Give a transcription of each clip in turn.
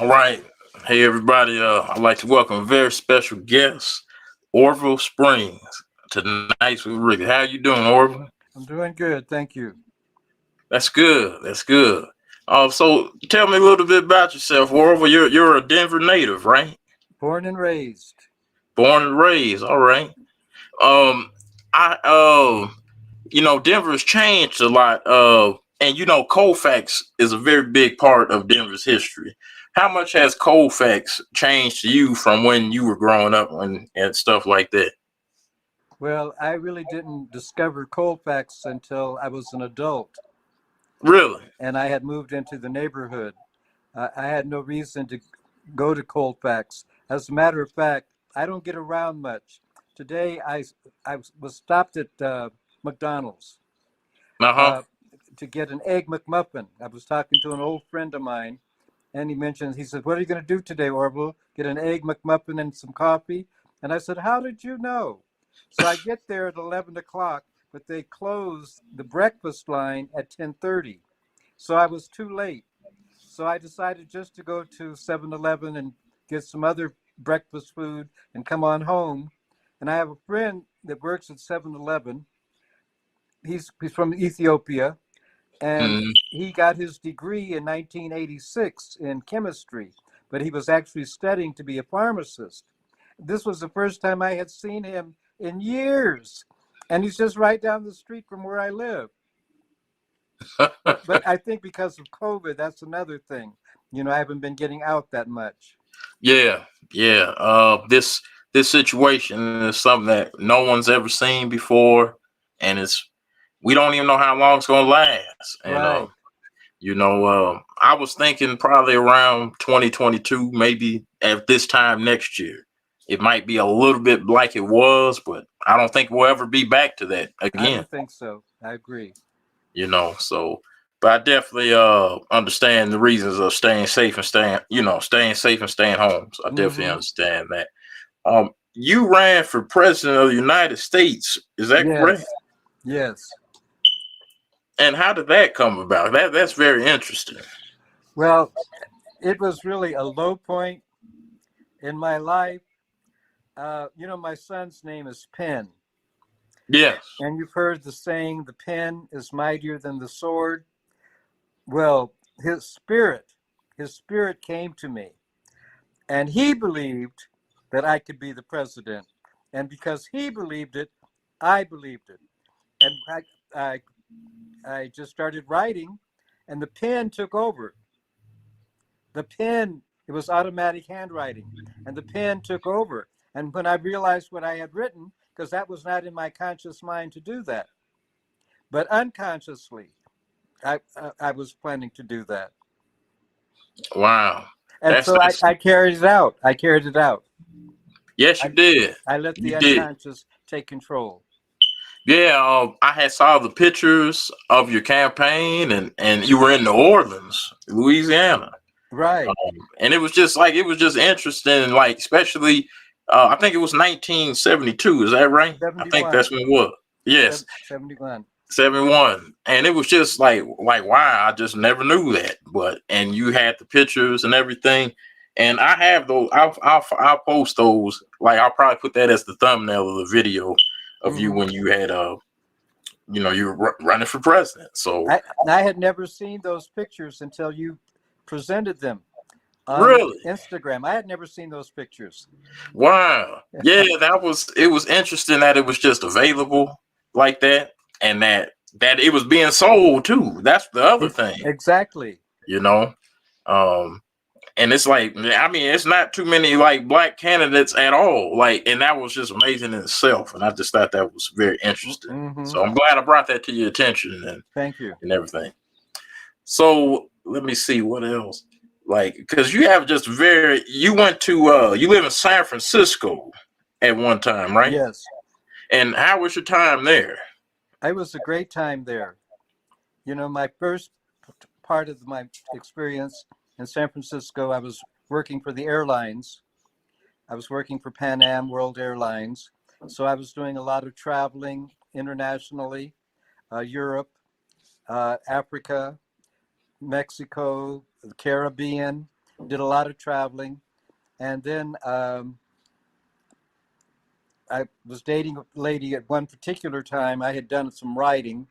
All right. Hey, everybody. I'd like to welcome a very special guest, Orville Springs, tonight's with Ricky. How you doing, Orville? I'm doing good, thank you. That's good. That's good. So tell me a little bit about yourself, Orville. You're a Denver native, right? Born and raised. Born and raised. All right. Um, I Denver's changed a lot. And Colfax is a very big part of Denver's history. How much has Colfax changed to you from when you were growing up and stuff like that? Well, I really didn't discover Colfax until I was an adult Really? and I had moved into the neighborhood. I had no reason to go to Colfax. As a matter of fact, I don't get around much. Today, I was stopped at McDonald's Uh huh. uh, to get an egg McMuffin. I was talking to an old friend of mine, and he said, "What are you going to do today, Orville? Get an egg McMuffin and some coffee?" And I said, "How did you know?" So I get there at 11 o'clock, but they closed the breakfast line at 10:30. So I was too late. So I decided just to go to 7-Eleven and get some other breakfast food and come on home. And I have a friend that works at 7-Eleven. He's from Ethiopia, and Mm, he got his degree in 1986 in chemistry, but he was actually studying to be a pharmacist. This was the first time I had seen him in years, and he's just right down the street from where I live. But I think because of COVID, that's another thing. I haven't been getting out that much. yeah, yeah. This situation is something that no one's ever seen before, and it's we don't even know how long it's gonna last. And Right. I was thinking probably around 2022, maybe at this time next year. It might be a little bit like it was, but I don't think we'll ever be back to that I again. don't think so. I agree. So but I definitely understand the reasons of staying safe and staying home. So I definitely Hmm. understand that. You ran for president of the United States, is that correct? Yes. Yes. And how did that come about? That's very interesting. Well, it was really a low point in my life. My son's name is Penn. Yes. And you've heard the saying, the pen is mightier than the sword. Well, his spirit came to me, and he believed that I could be the president. And because he believed it, I believed it. And I, I just started writing, and the pen took over. The pen, it was automatic handwriting, and the pen took over. And when I realized what I had written, because that was not in my conscious mind to do that, but unconsciously, I was planning to do that. Wow. And That's so I, that's I carried it out. I carried it out. yes, you I, did. I let You the did. unconscious take control. Yeah, I had saw the pictures of your campaign, and you were in New Orleans, Louisiana, Right. and it was just interesting, like especially, I think it was 1972. Is that right? I think 71. that's when it was. Yes, 71. 71, and it was just like wow, I just never knew that. But and you had the pictures and everything, and I have those. I'll post those. Like I'll probably put that as the thumbnail of the video of you Hmm. when you had you were running for president. So I had never seen those pictures until you presented them on really, Instagram. I had never seen those pictures. wow, yeah, it was interesting that it was just available like that, and that it was being sold too. That's the other thing, Exactly. you know. Um, and it's like, I mean, it's not too many like black candidates at all. Like, and that was just amazing in itself. And I just thought that was very interesting. Hmm. So I'm glad I brought that to your attention Thank you. and everything. So let me see what else. Like, because you have just you went to, you live in San Francisco at one time, right? Yes. And how was your time there? It was a great time there. My first part of my experience in San Francisco, I was working for the airlines. I was working for Pan Am World Airlines. So I was doing a lot of traveling internationally, Europe, Africa, Mexico, the Caribbean. did a lot of traveling. And then I was dating a lady at one particular time. I had done some writing,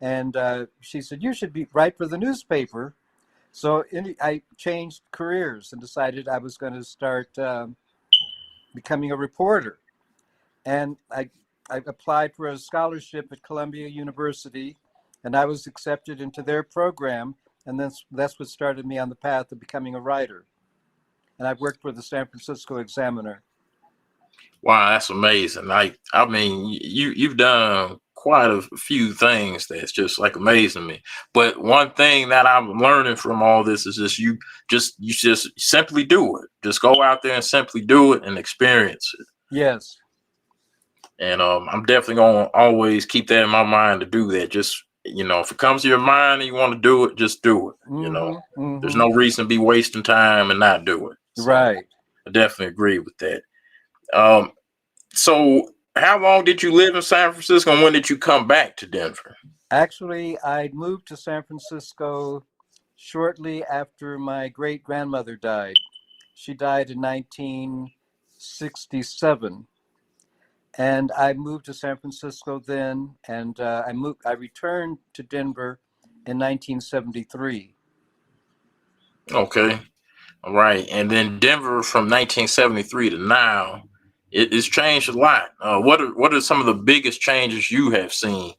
and she said, "You should write for the newspaper." So I changed careers and decided I was going to start becoming a reporter. And I applied for a scholarship at Columbia University, and I was accepted into their program. And that's what started me on the path of becoming a writer. And I've worked for the San Francisco Examiner. Wow, that's amazing. I mean, you've done quite a few things that's just like amazing me. But one thing that I'm learning from all this is you just simply do it. Just go out there and simply do it and experience it. Yes. And I'm definitely gonna always keep that in my mind to do that. Just if it comes to your mind and you want to do it, just do it. There's no reason to be wasting time and not do it. So Right. I definitely agree with that. So how long did you live in San Francisco, and when did you come back to Denver? Actually, I moved to San Francisco shortly after my great grandmother died. She died in 1967. And I moved to San Francisco then, and I returned to Denver in 1973. Okay. All right. And then Denver from 1973 to now, it's changed a lot. What are some of the biggest changes you have seen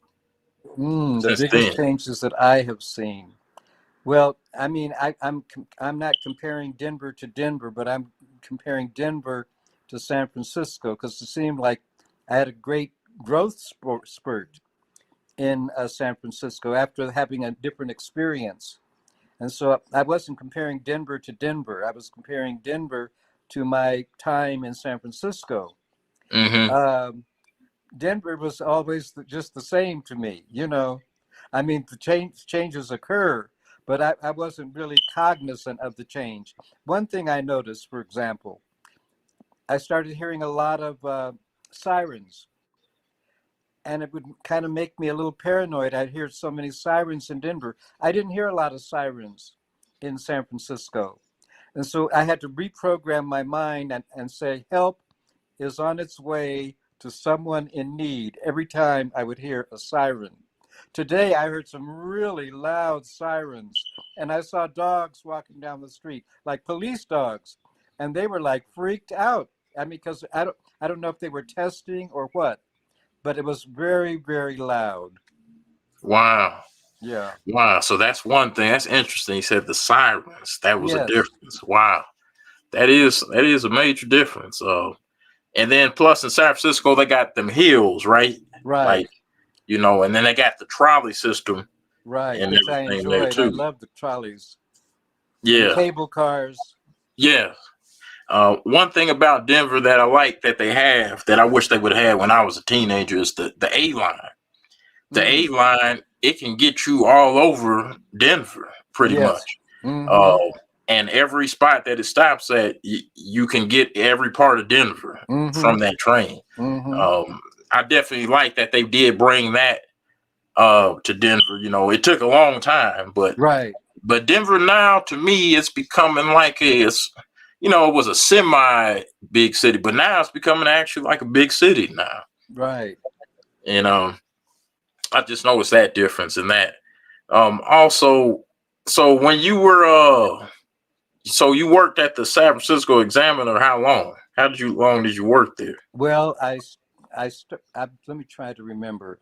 The since biggest then? changes that I have seen. Well, I mean, I'm not comparing Denver to Denver, but I'm comparing Denver to San Francisco because it seemed like I had a great growth spurt in San Francisco after having a different experience. And so I wasn't comparing Denver to Denver. I was comparing Denver to my time in San Francisco. Mm-hmm. Denver was always just the same to me, I mean, the changes occur, but I wasn't really cognizant of the change. One thing I noticed, for example, I started hearing a lot of sirens, and it would kind of make me a little paranoid. I'd hear so many sirens in Denver. I didn't hear a lot of sirens in San Francisco. And so I had to reprogram my mind and say, help is on its way to someone in need every time I would hear a siren. Today, I heard some really loud sirens, and I saw dogs walking down the street, like police dogs, and they were like freaked out. I mean, because I don't know if they were testing or what, but it was very, very loud. Wow. Yeah. Wow. So that's one thing. That's interesting. You said the sirens. That was a Yes. difference. Wow. That is a major difference. And then plus in San Francisco, they got them hills, right? Right. Like, and then they got the trolley system Right. and Which I everything there enjoyed. I too. love the trolleys and Yeah. cable cars. Yeah. One thing about Denver that I like that they have that I wish they would have when I was a teenager is the A line. The A line, it can get you all over Denver pretty Yes. much. Mm-hmm. Uh, and every spot that it stops at, you can get every part of Denver Mm-hmm. from that train. Mm-hmm. I definitely like that they did bring that to Denver. It took a long time, but Right. Denver now to me it's becoming like it was a semi big city, but now it's becoming actually like a big city now. Right. And I just noticed that difference in that. Also, so when you were so you worked at the San Francisco Examiner, how long? Long did you work there? Well, let me try to remember.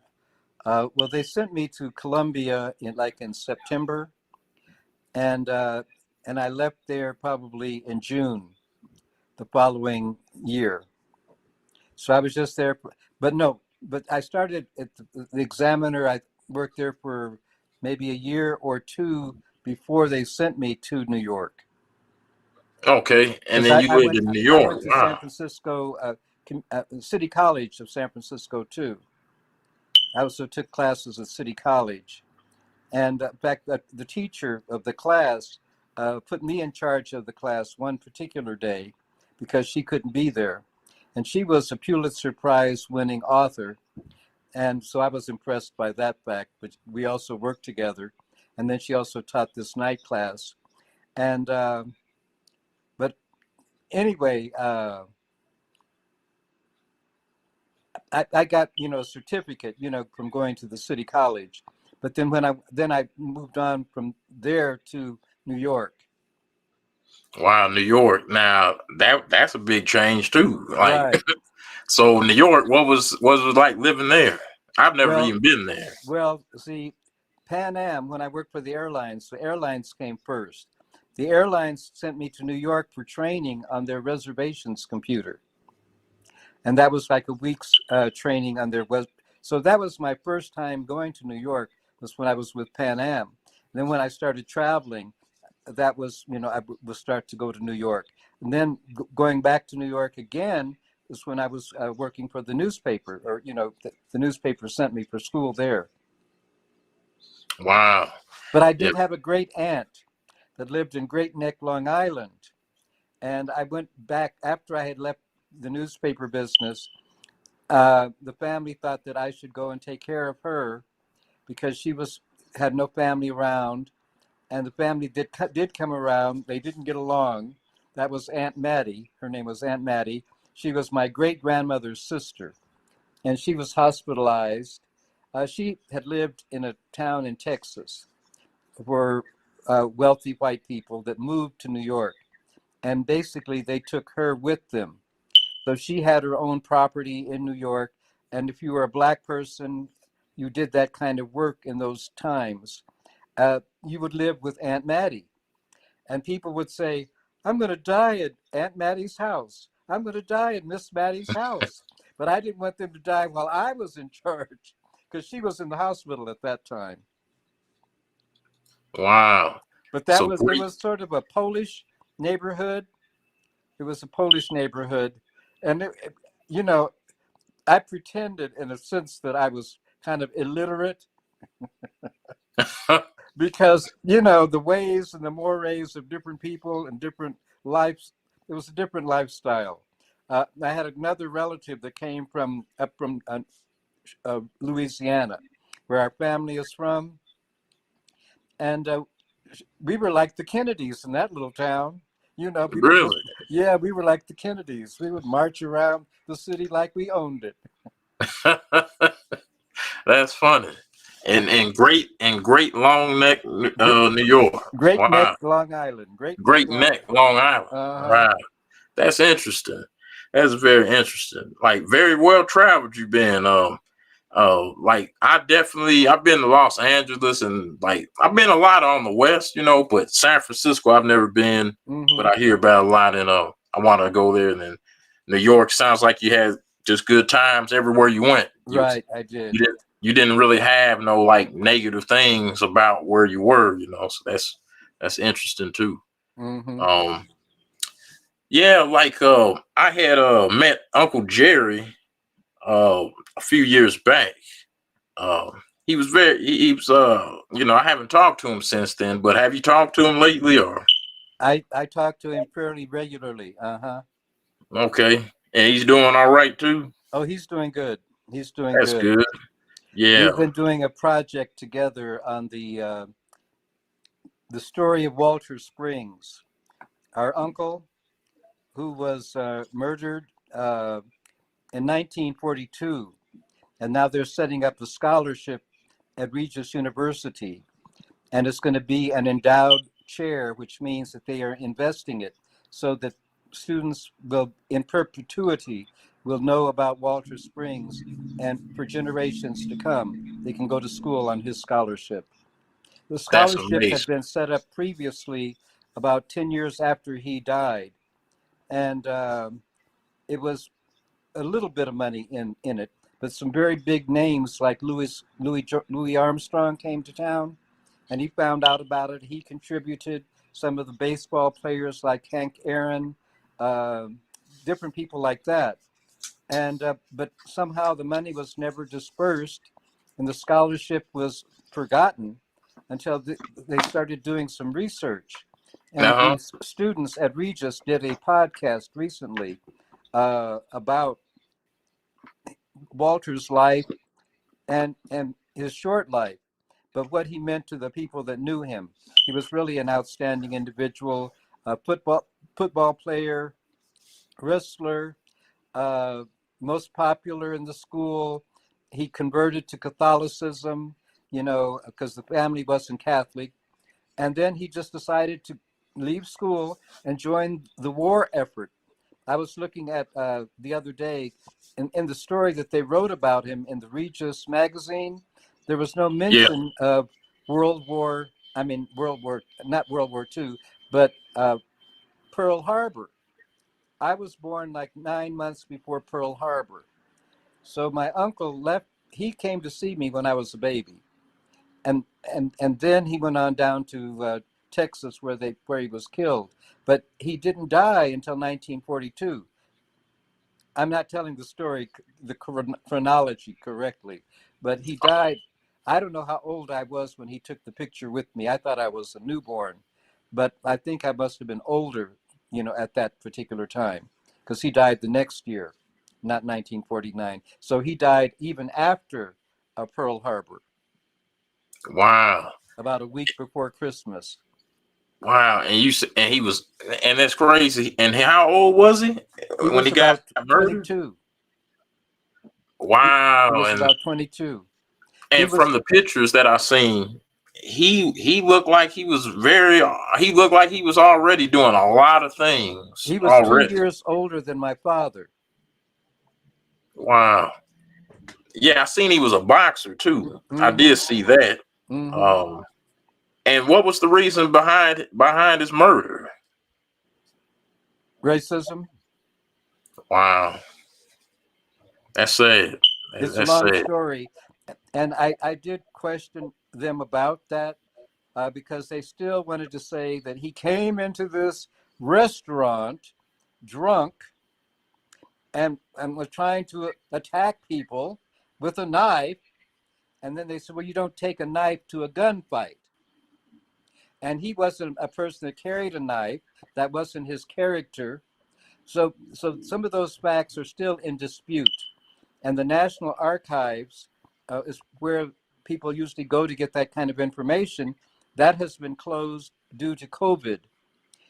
Well, they sent me to Columbia in September, and I left there probably in June the following year. So I was just there, but I started at the Examiner. I worked there for maybe a year or two before they sent me to New York. Okay, and Because then you lived in New I York. went to San Wow. Francisco, City College of San Francisco too. I also took classes at City College. And in fact, the teacher of the class put me in charge of the class one particular day because she couldn't be there. And she was a Pulitzer Prize winning author. And so I was impressed by that fact. But we also worked together. And then she also taught this night class. And anyway, I got, a certificate, from going to the city college. But then I moved on from there to New York. Wow, New York. Now that's a big change too. Like, Right. so New York, what was it like living there? I've never Well, even been there. see, Pan Am, when I worked for the airlines came first. The airlines sent me to New York for training on their reservations computer. And that was like a week's training on their web. So that was my first time going to New York, was when I was with Pan Am. And then when I started traveling, that was, I would start to go to New York. And then going back to New York again was when I was working for the newspaper, or, the newspaper sent me for school there. Wow. But I Yeah. did have a great aunt that lived in Great Neck, Long Island. And I went back after I had left the newspaper business. The family thought that I should go and take care of her because she had no family around, and the family did come around. They didn't get along. That was Aunt Mattie. Her name was Aunt Mattie. She was my great grandmother's sister, and she was hospitalized. She had lived in a town in Texas where wealthy white people that moved to New York, and basically they took her with them. So she had her own property in New York. And if you were a Black person, you did that kind of work in those times, you would live with Aunt Mattie. And people would say, I'm going to die at Aunt Mattie's house. I'm going to die at Miss Mattie's house. But I didn't want them to die while I was in charge, because she was in the hospital at that time. Wow. But So it great. was sort of a Polish neighborhood. It was a Polish neighborhood. And, I pretended in a sense that I was kind of illiterate because, the ways and the mores of different people and different lives, it was a different lifestyle. I had another relative that came up from Louisiana, where our family is from. And we were like the Kennedys in that little town. People just, Really? yeah, we were like the Kennedys. We would march around the city like we owned it. That's funny. And great Long Neck, New York. Great Neck, Wow. Long Island. Great Neck, Great Long Neck, Island. Long Island. Uh-huh. Wow. That's interesting. That's very interesting. Like, very well traveled you've been. Like, I've been to Los Angeles, and like I've been a lot on the West, but San Francisco I've never been, but Mm-hmm. I hear about a lot, and I want to go there. And then New York sounds like you had just good times everywhere you went. Right, I did. You didn't really have no like negative things about where you were, so that's interesting too. Mm-hmm. Um, yeah, like I had met Uncle Jerry a few years back. Uh, he was I haven't talked to him since then, but have you talked to him lately or? I talk to him fairly regularly. Uh-huh. Okay, and he's doing all right too. Oh, he's doing good. He's doing That's good. good. Yeah. We've been doing a project together on the story of Walter Springs, our uncle who was murdered in 1942, and now they're setting up a scholarship at Regis University, and it's going to be an endowed chair, which means that they are investing it so that students will, in perpetuity, will know about Walter Springs, and for generations to come, they can go to school on his scholarship. The That's scholarship had amazing. been set up previously about 10 years after he died, and it was a little bit of money in it, but some very big names like Louis Armstrong came to town, and he found out about it. He contributed. Some of the baseball players like Hank Aaron, uh, different people like that. And but somehow the money was never dispersed, and the scholarship was forgotten until they started doing some research. And Uh-huh. the students at Regis did a podcast recently about Walter's life and his short life, but what he meant to the people that knew him. He was really an outstanding individual, a football player, wrestler, uh, most popular in the school. He converted to Catholicism, because the family wasn't Catholic. And then he just decided to leave school and join the war effort. I was looking at the other day in the story that they wrote about him in the Regis magazine. There was no Yeah. mention of not World War II, but Pearl Harbor. I was born like 9 months before Pearl Harbor. So my uncle left, he came to see me when I was a baby. And then he went on down to Texas where he was killed. But he didn't die until 1942. I'm not telling the story, the chronology correctly, but he died. I don't know how old I was when he took the picture with me. I thought I was a newborn, but I think I must have been older, at that particular time, because he died the next year, not 1949. So he died even after Pearl Harbor, Wow. about a week before Christmas. Wow. And you said, and he was, and that's crazy. And how old was he He when he was got about murdered? 22. He Wow. was And about 22. He and from was the pictures that I seen, he looked like he was he looked like he was already doing a lot of things he was two already. years older than my father. Wow. Yeah, I seen he was a boxer too. I Mm-hmm. did see that. Mm-hmm. Um, and what was the reason behind his murder? Racism. Wow, that's sad. It's a That's long sad. story. And I did question them about that because they still wanted to say that he came into this restaurant drunk and was trying to attack people with a knife. And then they said, well, you don't take a knife to a gunfight. And he wasn't a person that carried a knife. That wasn't his character. So some of those facts are still in dispute. And the National Archives is where people usually go to get that kind of information. That has been closed due to COVID.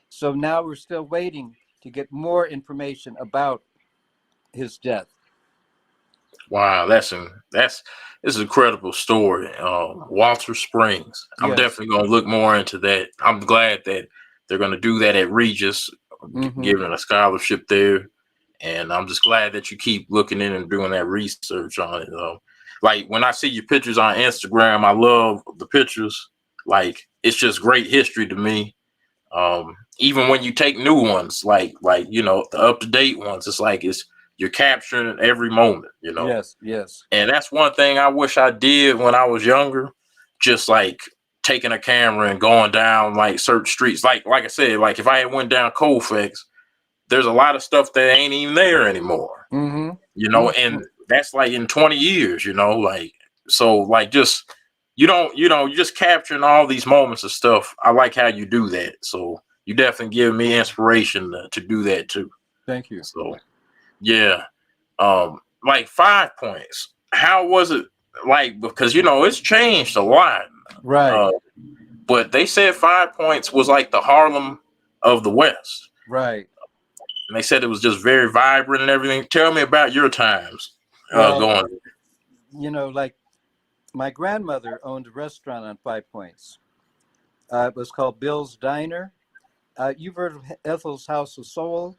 So now we're still waiting to get more information about his death. Wow, this is an incredible story. Walter Springs. I'm Yes. definitely gonna look more into that. I'm glad that they're gonna do that at Regis, Mm-hmm. giving a scholarship there. And I'm just glad that you keep looking in and doing that research on it. Like when I see your pictures on Instagram, I love the pictures. Like it's just great history to me. Even when you take new ones, like the up to date ones, it's like you're capturing every moment. Yes. Yes. And that's one thing I wish I did when I was younger, just like taking a camera and going down like certain streets. Like I said, like if I had went down Colfax, there's a lot of stuff that ain't even there anymore. Mm-hmm. And that's like in 20 years, like so like just you're just capturing all these moments of stuff. I like how you do that. So you definitely give me inspiration to do that too. Thank you. So yeah. Like 5 points. How was it like? Because it's changed a lot. Right. Uh, but they said 5 points was like the Harlem of the West. Right. And they said it was just very vibrant and everything. Tell me about your times Well, going. like my grandmother owned a restaurant on 5 Points. It was called Bill's Diner. You've heard of Ethel's House of Soul?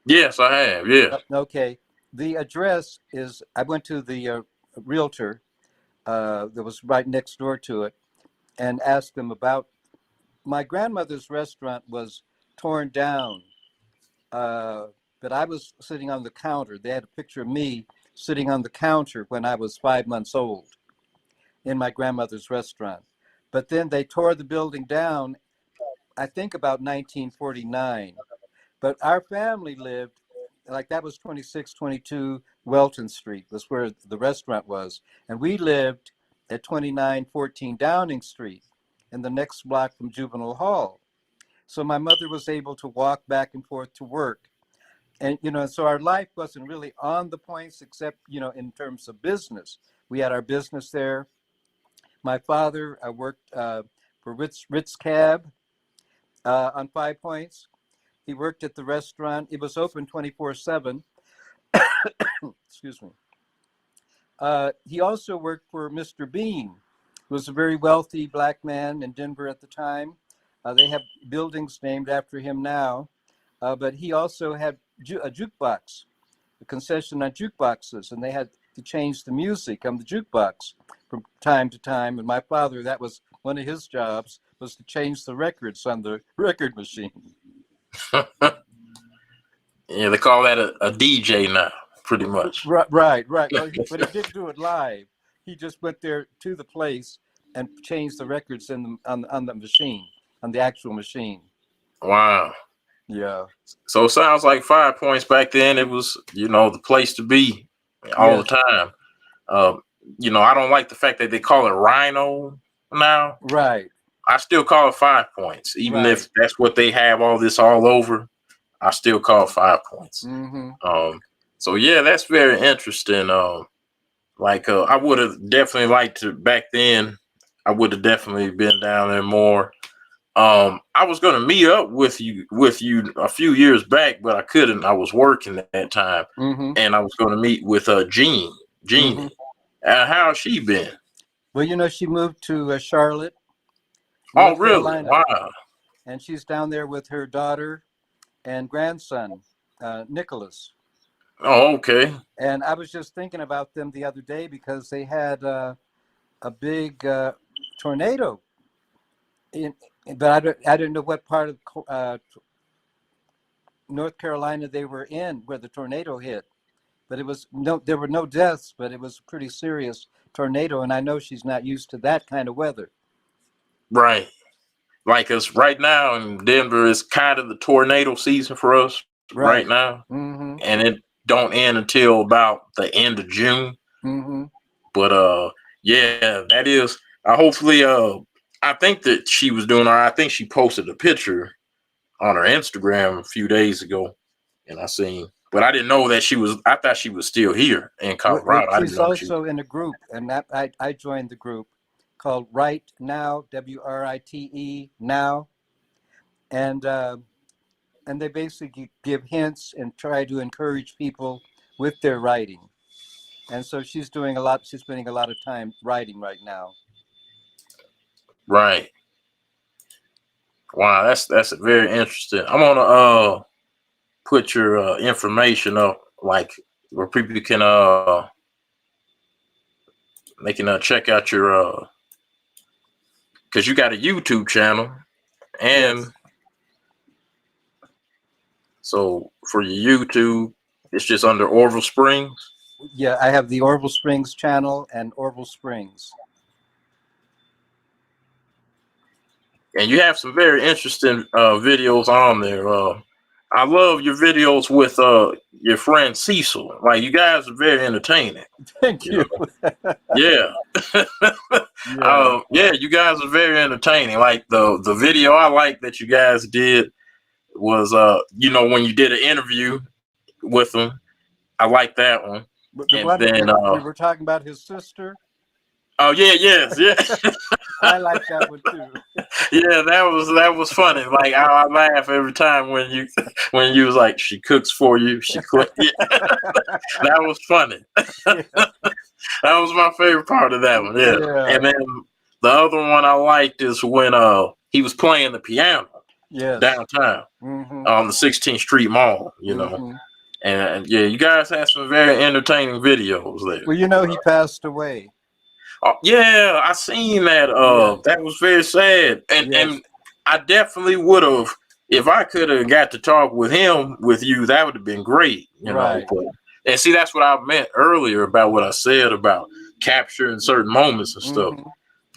Yes, I have. Yeah. Okay. The address is, I went to the realtor that was right next door to it and asked them about, my grandmother's restaurant was torn down, but I was sitting on the counter. They had a picture of me sitting on the counter when I was 5 months old in my grandmother's restaurant. But then they tore the building down, I think about 1949. But our family lived, like that was 2622 Welton Street, was where the restaurant was. And we lived at 2914 Downing Street in the next block from Juvenile Hall. So my mother was able to walk back and forth to work. And, so our life wasn't really on the points except, in terms of business. We had our business there. My father worked for Ritz Cab on 5 Points. He worked at the restaurant. It was open 24/7. Excuse me. He also worked for Mr. Bean, who was a very wealthy black man in Denver at the time. They have buildings named after him now. But he also had a jukebox, a concession on jukeboxes, and they had to change the music on the jukebox from time to time. And my father, that was one of his jobs, was to change the records on the record machine. Yeah, they call that a DJ now, pretty much. Right. Well, but he didn't do it live. He just went there to the place and changed the records on the machine, on the actual machine. Wow. Yeah. So it sounds like 5 Points back then. It was, the place to be all the time. I don't like the fact that they call it Rhino now. Right. I still call it 5 Points, even if that's what they have all this all over. I still call it 5 Points. Mm-hmm. So yeah, that's very interesting. I would have definitely liked to back then. I would have definitely been down there more. I was going to meet up with you a few years back, but I couldn't. I was working at that time, and I was going to meet with Jeannie. Mm-hmm. How has she been? Well, she moved to Charlotte. Oh, really? Carolina. Wow. And she's down there with her daughter and grandson, Nicholas. Oh, okay. And I was just thinking about them the other day because they had a big tornado. But I didn't know what part of North Carolina they were in where the tornado hit. But there were no deaths, but it was a pretty serious tornado. And I know she's not used to that kind of weather. Right. Like us right now in Denver is kind of the tornado season for us right now. Mm-hmm. And it don't end until about the end of June. Mm-hmm. But yeah, that is hopefully I think that she was doing I think she posted a picture on her Instagram a few days ago, and but I didn't know that I thought she was still here in Colorado. Well, she's also in a group, and I joined the group called Write Now, WRITE Now, and they basically give hints and try to encourage people with their writing. And so she's spending a lot of time writing right now. Right. Wow, that's very interesting. I'm gonna put your information up, like where people can they can check out your because you got a YouTube channel, and so for your YouTube, it's just under Orville Springs. Yeah, I have the Orville Springs channel and Orville Springs. And you have some very interesting videos on there. I love your videos with your friend Cecil. Like, you guys are very entertaining. Thank you. Yeah. Yeah, you guys are very entertaining. Like the video I like that you guys did was when you did an interview with him. I like that one. And then we were talking about his sister. Oh yeah, yeah. I like that one too. Yeah, that was funny. Like I laugh every time when you was like, she cooks for you, she cooks. Yeah. That was funny. Yeah. That was my favorite part of that one. Yeah. And then the other one I liked is when he was playing the piano downtown on the 16th Street Mall. And yeah, you guys had some very entertaining videos there. Well, he passed away. Yeah, I seen that. That was very sad, and I definitely would have, if I could have got to talk with you, that would have been great. Know, and see, that's what I meant earlier about what I said about capturing certain moments and stuff.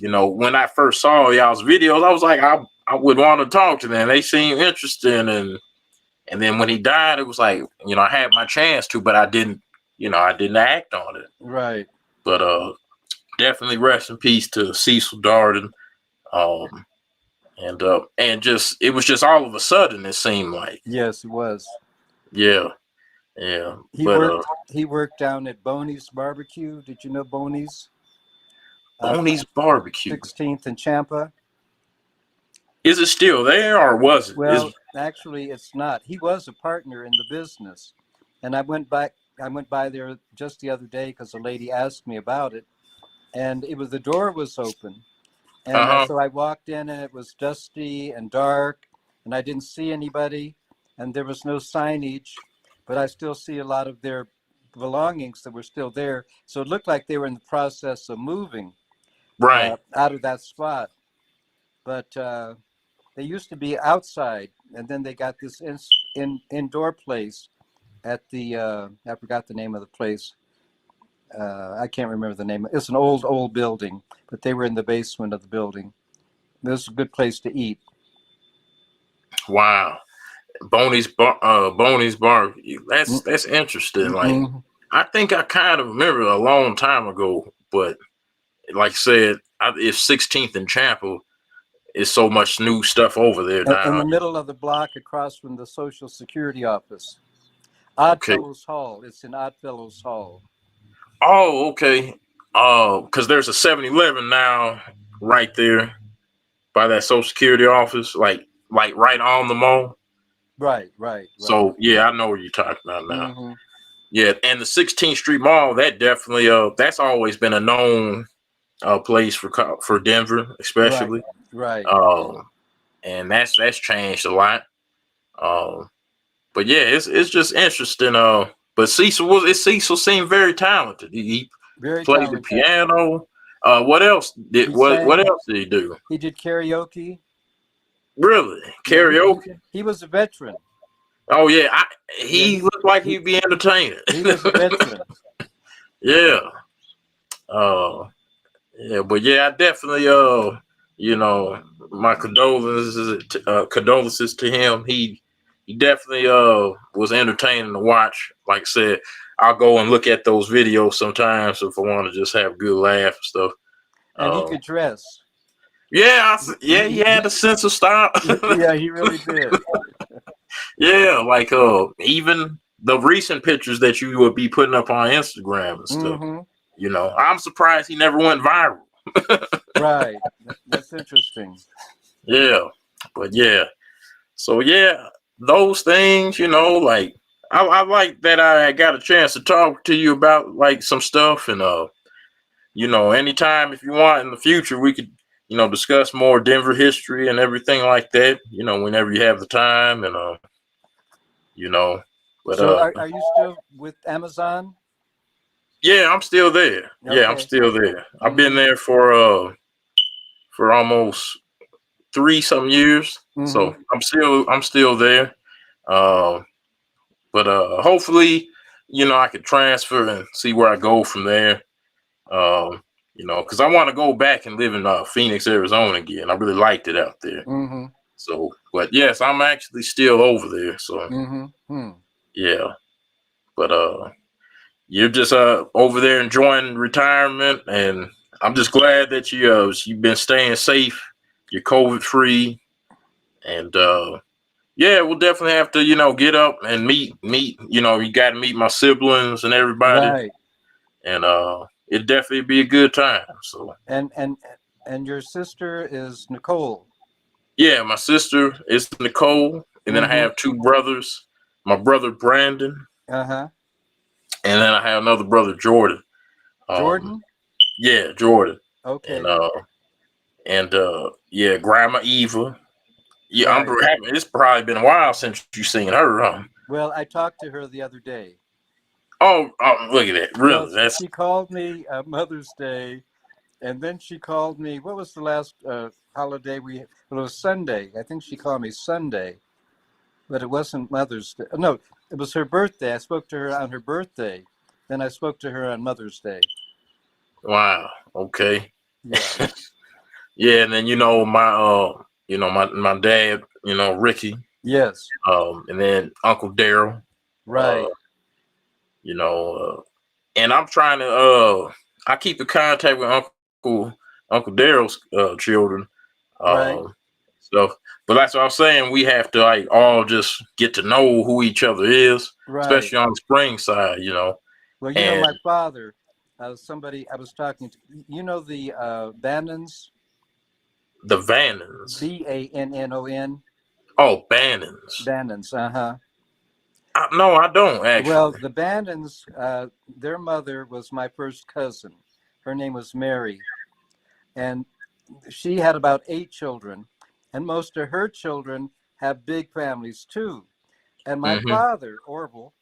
When I first saw y'all's videos, I was like, I would want to talk to them. They seem interesting, and then when he died, it was like, I had my chance to, but I didn't act on it. Right. But definitely rest in peace to Cecil Darden. And just it was just all of a sudden, it seemed like. Yes, it was. Yeah. Yeah. He worked down at Boney's Barbecue. Did you know Boney's? Boney's Barbecue. 16th and Champa. Is it still there or was it? Well, actually, it's not. He was a partner in the business, and I went back. I went by there just the other day because a lady asked me about it, and it was the door was open, and Uh-huh. so I walked in, and it was dusty and dark, and I didn't see anybody, and there was no signage, but I still see a lot of their belongings that were still there. So it looked like they were in the process of moving Right. out of that spot, but they used to be outside, and then they got this indoor place at the I forgot the name of the place. I can't remember the name. It's an old building, but they were in the basement of the building. It was a good place to eat. Wow. Boney's barbecue. That's interesting. Like, Mm-hmm. I think I kind of remember a long time ago, but like I said, it's 16th and Chapel. It's so much new stuff over there In now. the middle of the block, across from the Social Security office, Okay. Oddfellows Hall. It's in Oddfellows Hall. Oh, okay. Because there's a 7-Eleven now right there by that Social Security office, like right on the mall. Right, right, right. So yeah, I know what you're talking about now. Mm-hmm. Yeah, and the 16th Street Mall, that definitely that's always been a known place for Denver, Right, especially. right. And that's changed a lot. Um, but yeah, it's just interesting. But Cecil seemed very talented. He Very played the talented. piano. He What sang. else did he do? He did karaoke. Really? Yeah, Karaoke? he was a veteran. Oh yeah, Yeah, he looked like he'd be entertaining. he was a veteran. Yeah. Uh yeah, but yeah, I definitely you know, my condolences to him. He definitely was entertaining to watch. Like I said, I'll go and look at those videos sometimes if I want to just have a good laugh and stuff. And he Uh, could dress. yeah, yeah, he had a sense of style. Yeah, he really did. Yeah, like even the recent pictures that you would be putting up on Instagram and stuff. Mm-hmm. You know, I'm surprised he never went viral. Right. That's interesting. Yeah, but yeah. So yeah, those things, you know, like I like that I got a chance to talk to you about like some stuff, and you know, anytime if you want in the future, we could, you know, discuss more Denver history and everything like that. You know, whenever you have the time, and you know, but So are you still with Amazon? yeah, I'm still there. Yeah, I'm Okay. still there. I've been Mm-hmm. there for almost 3 some years, so Mm-hmm. I'm still there. Um, but hopefully, you know, I could transfer and see where I go from there. Um, you know, because I want to go back and live in Phoenix, Arizona again. I really liked it out there. Mm-hmm. So, but yes, I'm actually still over there. So Mm-hmm. Hmm. yeah, but you're just over there enjoying retirement, and I'm just glad that you've been staying safe. You're COVID free, and yeah, we'll definitely have to, you know, get up and meet. You know, you got to meet my siblings and everybody, Right. and it'd definitely be a good time. So And and your sister is Nicole. yeah, my sister is Nicole, and then I Mm-hmm. have two brothers. My brother Brandon, Uh-huh. and then I have another brother Jordan. Um, Jordan? yeah, Jordan, and Okay. yeah, Grandma Eva. Yeah, Right. it's probably been a while since you seen her, huh? Well, I talked to her the other day. Oh, look at that! Well, Really, that's she called me Mother's Day, and then she called me. What was the last holiday we? Well, it was Sunday. I think she called me Sunday, but it wasn't Mother's Day. No, it was her birthday. I spoke to her on her birthday. Then I spoke to her on Mother's Day. wow. Okay, Yeah. yeah, and then you know my dad, you know Ricky, Yes. and then Uncle Daryl, uh, Right. you know, and I'm trying to I keep in contact with Uncle Daryl's children, Right. um, stuff. But that's what I'm saying. We have to like all just get to know who each other is, Right. especially on the spring side, you know. Well, you know, And my father, somebody I was talking to, you know, the Bannons, the Vannons. Bannon. Oh, Bannons. Bannons, No, I don't Well, actually. the Bannons, their mother was my first cousin. Her name was Mary, and she had about 8 children, and most of her children have big families too. And my Hmm. father, Orville,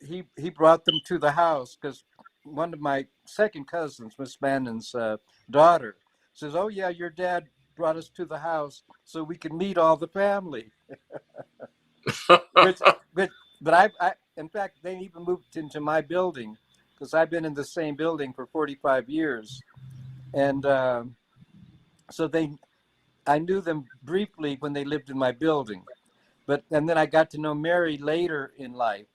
he brought them to the house because one of my second cousins, Miss Bannon's daughter, says, "Oh yeah, your dad brought us to the house so we could meet all the family." Which, which, but in fact, they even moved into my building because I've been in the same building for 45 years, and so I knew them briefly when they lived in my building, and then I got to know Mary later in life.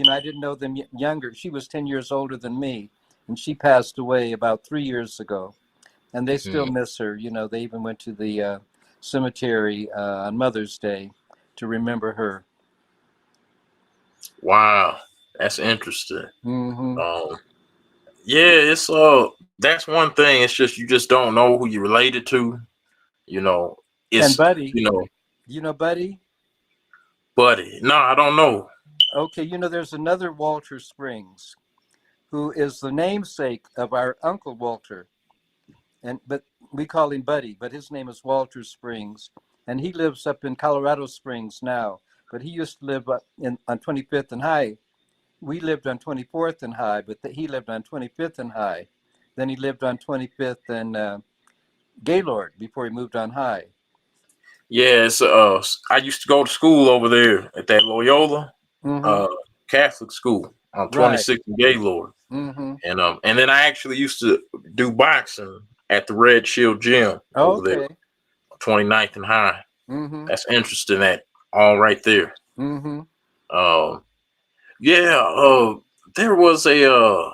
I didn't know them younger. She was 10 years older than me, and she passed away about 3 years ago. And they still Mm. miss her. They even went to the cemetery on Mother's Day to remember her. Wow, that's interesting. Hmm. Um, yeah, it's that's one thing. It's just you just don't know who you're related to. You know, And it's Buddy, you know, Buddy? buddy. No, I don't know. Okay, there's another Walter Springs who is the namesake of our Uncle Walter. But we call him Buddy, but his name is Walter Springs, and he lives up in Colorado Springs now. But he used to live up on 25th and High. We lived on 24th and High, but he lived on 25th and High. Then he lived on 25th and Gaylord before he moved on High. Yeah, it's I used to go to school over there at that Loyola Mm-hmm. uh Catholic school on Right. 26th and Gaylord. Mm-hmm. And then I actually used to do boxing at the Red Shield Gym Oh, over there, okay. 29th and High. Mm-hmm. That's interesting. That all right there. Mm-hmm. Um, yeah. There was a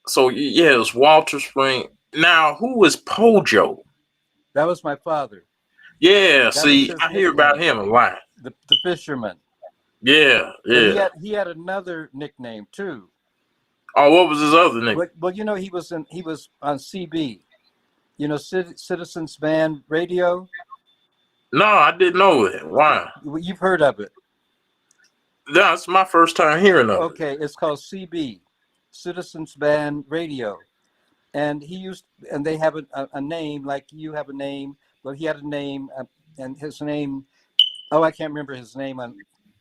So yeah, it was Walter Spring. Now, who was Pojo? That was my father. Yeah. That was See, his I hear about nickname, him a lot. the fisherman. Yeah. But Yeah. he had another nickname too. Oh, what was his other name? Well, he was on CB, Citizens Band Radio. No, I didn't know it. Why? You've heard of it. That's my first time hearing of it. Okay, it's called CB, Citizens Band Radio. And they have a name like you have a name. Well, he had a name, and his name. Oh, I can't remember his name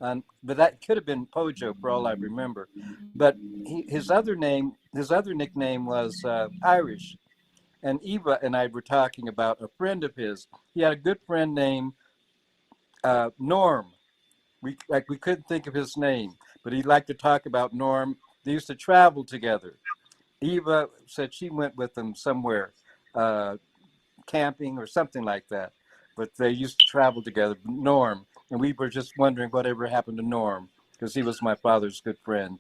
but that could have been Pojo for all I remember. But his other nickname was Irish. And Eva and I were talking about a friend of his. He had a good friend named Norm. We couldn't think of his name, but he liked to talk about Norm. They used to travel together. Eva said she went with them somewhere, uh, camping or something like that. But they used to travel together, Norm. And we were just wondering whatever happened to Norm because he was my father's good friend.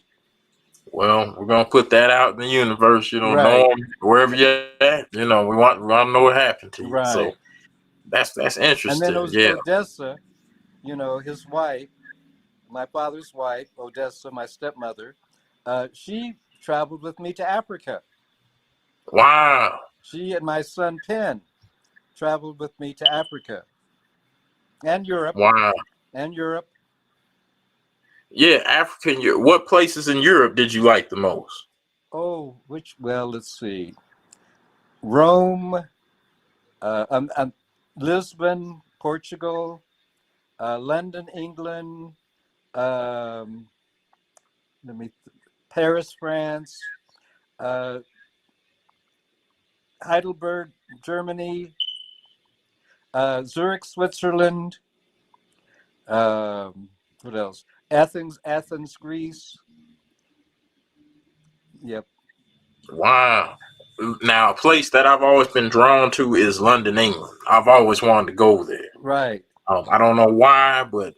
Well, we're gonna put that out in the universe. Right, Norm, wherever you're at. We want to know what happened to you. So right. that's And then interesting. it was Yeah. Odessa, his wife, my father's wife, Odessa, my stepmother. She traveled with me to Africa. Wow. She and my son Penn traveled with me to Africa and Europe Wow. and Europe. Yeah, African. What places in Europe did you like the most? Oh, let's see. Rome, Lisbon, Portugal, London, England, um, let me, Paris, France, uh, Heidelberg, Germany, Zurich, Switzerland. What else? Athens, Greece. Yep. Wow. Now, a place that I've always been drawn to is London, England. I've always wanted to go there. Right. I don't know why, but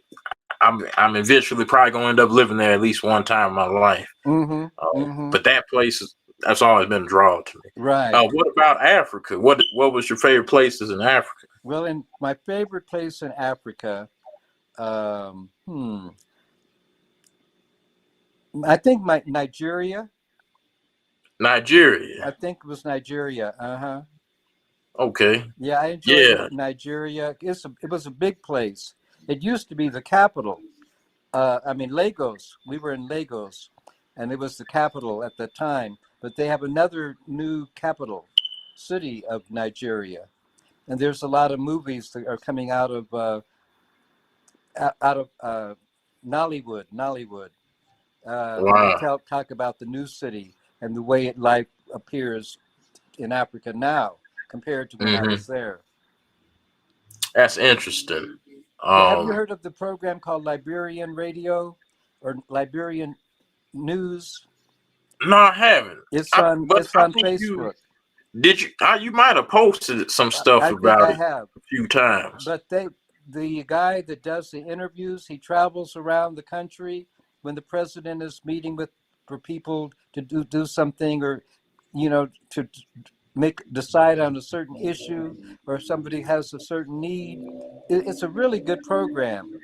I'm eventually probably going to end up living there at least one time in my life. Mm-hmm. Mm-hmm. But that's always been a draw to me. Right. What about Africa? What was your favorite places in Africa? Well, in my favorite place in Africa, um, hmm, I think Nigeria. I Nigeria. think it was Nigeria. Uh-huh. Okay. Yeah, I enjoyed Yeah. Nigeria. It was a big place. It used to be the capital. Lagos. We were in Lagos, and it was the capital at the time. But they have another new capital city of Nigeria, and there's a lot of movies that are coming out of Nollywood. They Wow. talk about the new city and the way life appears in Africa now compared to when I Hmm. was there. That's interesting. Have you Um, heard of the program called Liberian Radio or Liberian News? no, I haven't. But It's I on think you Facebook. did. You might have posted some stuff I think about I it have. a few times. But the guy that does the interviews, he travels around the country when the president is meeting with for people to do something, or to decide on a certain issue, or somebody has a certain need. It's a really good program,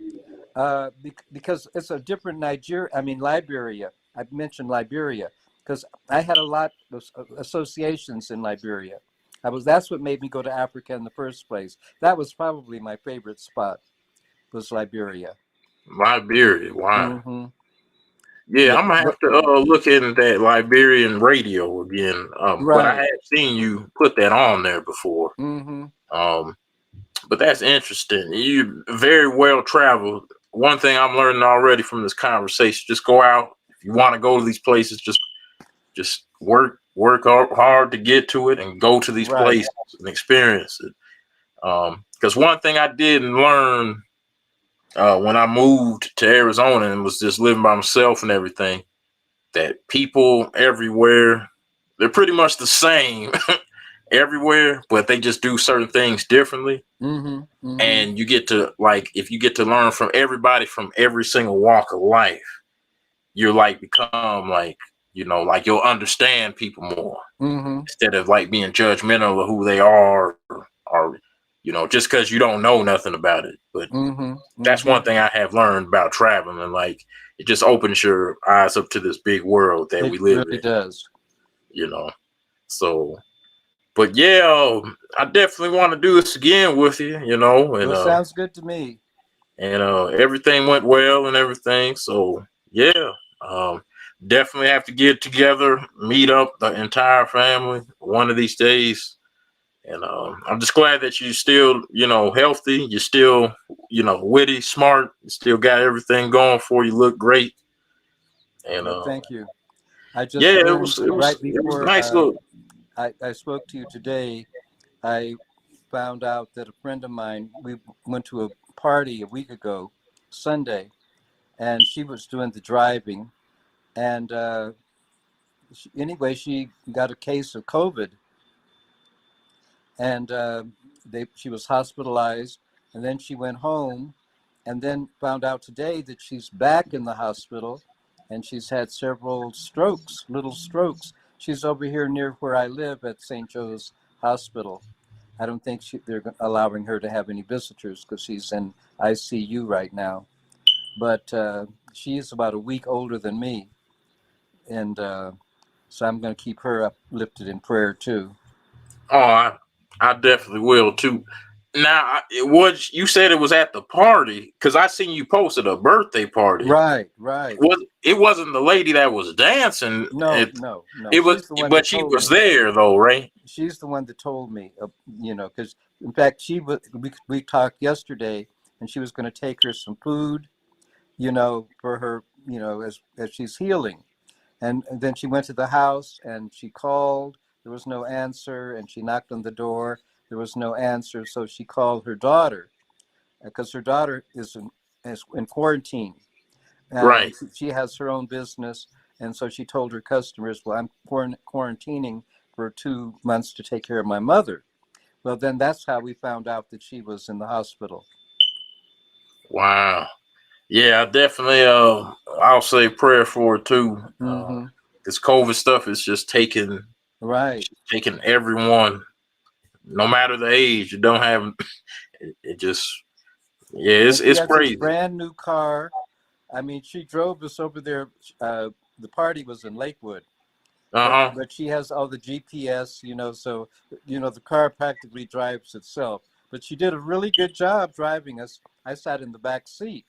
because it's a different Liberia. I've mentioned Liberia because I had a lot of associations in Liberia. That's what made me go to Africa in the first place. That was probably my favorite spot, was Liberia. Liberia. Wow. Hmm. Yeah, Yeah, I'm gonna but, have to look into that Liberian radio again. But I right. have seen you put that on there before. Hmm. Um, but that's interesting. You very well traveled. One thing I'm learning already from this conversation: just go out. If you want to go to these places, just work hard to get to it and go to these Right. places and experience it. Because one thing I didn't learn when I moved to Arizona and was just living by myself and everything, that people everywhere, they're pretty much the same everywhere, but they just do certain things differently. Hmm. Hmm. And you get to, like, if you get to learn from everybody from every single walk of life, you're like become like, like you'll understand people more Hmm. instead of like being judgmental of who they are, or just because you don't know nothing about it. But Hmm. that's Hmm. one thing I have learned about traveling, and like it just opens your eyes up to this big world that It we live really in, does. you know. So, but yeah, I definitely want to do this again with you, Well, sounds good to me. and everything went well and everything. So yeah, um, definitely have to get together, meet up the entire family one of these days. And I'm just glad that you still, healthy. You're still, witty, smart. You still got everything going for you. Look great. And Well, thank you. I just yeah, learned right it was before nice. Look, I spoke to you today. I found out that a friend of mine, we went to a party a week ago, Sunday, and she was doing the driving. And anyway, she got a case of COVID, and she was hospitalized. And then she went home, and then found out today that she's back in the hospital, and she's had several strokes, little strokes. She's over here near where I live at St. Joe's Hospital. I don't think they're allowing her to have any visitors because she's in ICU right now. But she is about a week older than me, and so I'm going to keep her uplifted in prayer too. oh, I definitely will too. Now, it was you said it was at the party because I seen you posted a birthday party. Right, right. It wasn't the lady that was dancing. No, no, no. It was, She's the one but that she told was me. there though, right? She's the one that told me, because in fact we talked yesterday, and she was going to take her some food, for her, as she's healing. And then she went to the house and she called. There was no answer, and she knocked on the door. There was no answer, so she called her daughter because her daughter is in quarantine. Right. She has her own business, and so she told her customers, "Well, I'm quarantining for 2 months to take care of my mother." Well, then that's how we found out that she was in the hospital. Wow. Yeah, I definitely. I'll say prayer for it too. Hmm. This COVID stuff is just Right. taking everyone, no matter the age. You don't have it. Just yeah, And she it's has this crazy. brand new car. I mean, she drove us over there. The party was in Lakewood, Uh but huh. she has all the GPS, so the car practically drives itself. but she did a really good job driving us. I sat in the back seat.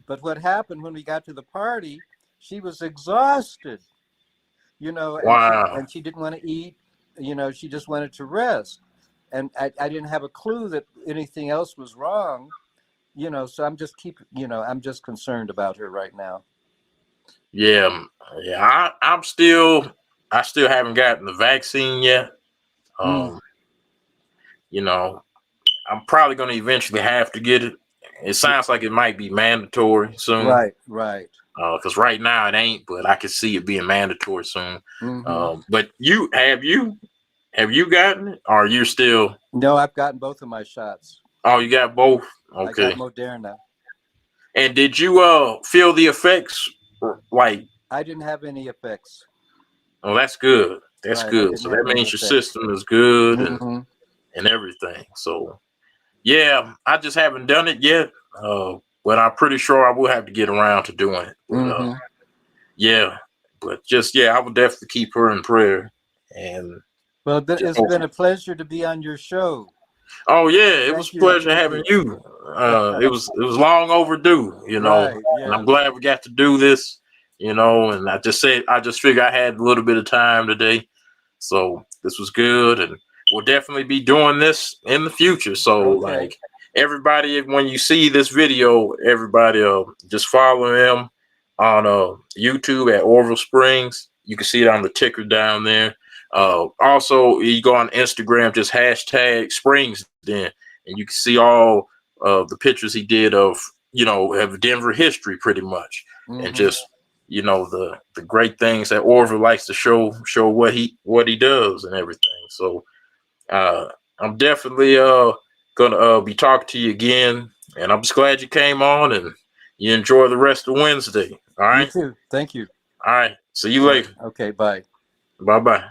But what happened when we got to the party, she was exhausted, you know, Wow. and she didn't want to eat, you know, she just wanted to rest. And I didn't have a clue that anything else was wrong, you know, so I'm just concerned about her right now. Yeah, yeah. I still haven't gotten the vaccine yet. Um, you know, I'm probably going to eventually have to get it. It sounds like it might be mandatory soon. Right, right. Because right now it ain't, but I can see it being mandatory soon. Mm-hmm. But have you gotten it, or you still? No, I've gotten both of my shots. Oh, you got both. I got Okay. Moderna. And did you feel the effects? Like, I didn't have any effects. oh, that's good. That's Right, I good. didn't So have that any means your effects. system is good Mm-hmm. and everything. So yeah, I just haven't done it yet. But I'm pretty sure I will have to get around to doing it. But Mm-hmm. yeah, but just I would definitely keep her in prayer. And Well, it's been a pleasure to be on your show. oh yeah, it was Thank a you. pleasure having you. It was long overdue, you know, Right, and I'm yes. glad we got to do this, you know. And I just figured I had a little bit of time today, so this was good, and we'll definitely be doing this in the future. So Okay. like everybody, when you see this video, everybody just follow him on YouTube at Orville Springs. You can see it on the ticker down there. Also, you go on Instagram, just hashtag Springs then, and you can see all the pictures he did of of Denver history, pretty much, and Mm-hmm. just the great things that Orville likes to show what he does and everything. So I'm definitely gonna be talking to you again, and I'm just glad you came on and you enjoy the rest of Wednesday. All You right, too. Thank you. all right. See you later. Okay, bye. Bye bye.